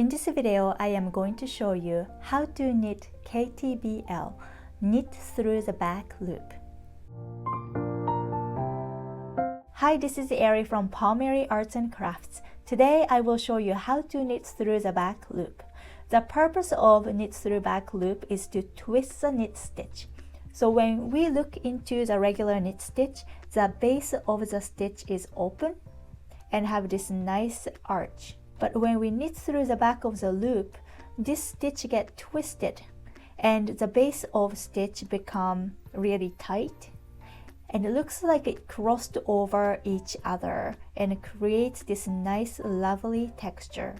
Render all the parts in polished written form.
In this video, I am going to show you how to knit KTBL, knit through the back loop. Hi, this is Ari from Palmieri Arts and Crafts. Today I will show you how to knit through the back loop. The purpose of knit through back loop is to twist the knit stitch. So when we look into the regular knit stitch, the base of the stitch is open and have this nice arch. But when we knit through the back of the loop, this stitch gets twisted and the base of stitch become really tight. And it looks like it crossed over each other and creates this nice lovely texture.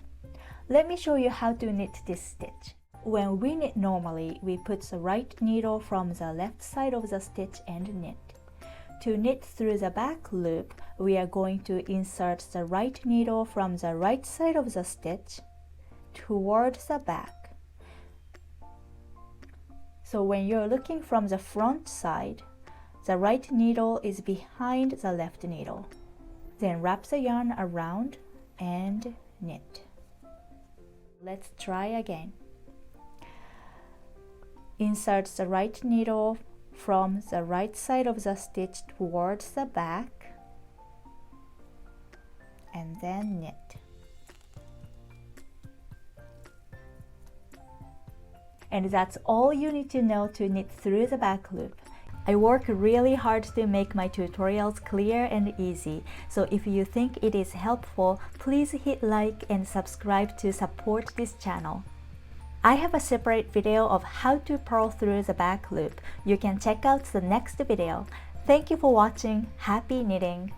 Let me show you how to knit this stitch. When we knit normally, we put the right needle from the left side of the stitch and knit. To knit through the back loop, we are going to insert the right needle from the right side of the stitch towards the back. So when you're looking from the front side, the right needle is behind the left needle. Then wrap the yarn around and knit. Let's try again. Insert the right needle from the right side of the stitch towards the back and then knit. And that's all you need to know to knit through the back loop. I work really hard to make my tutorials clear and easy, so if you think it is helpful, please hit like and subscribe to support this channel. I have a separate video of how to purl through the back loop. You can check out the next video. Thank you for watching. Happy knitting!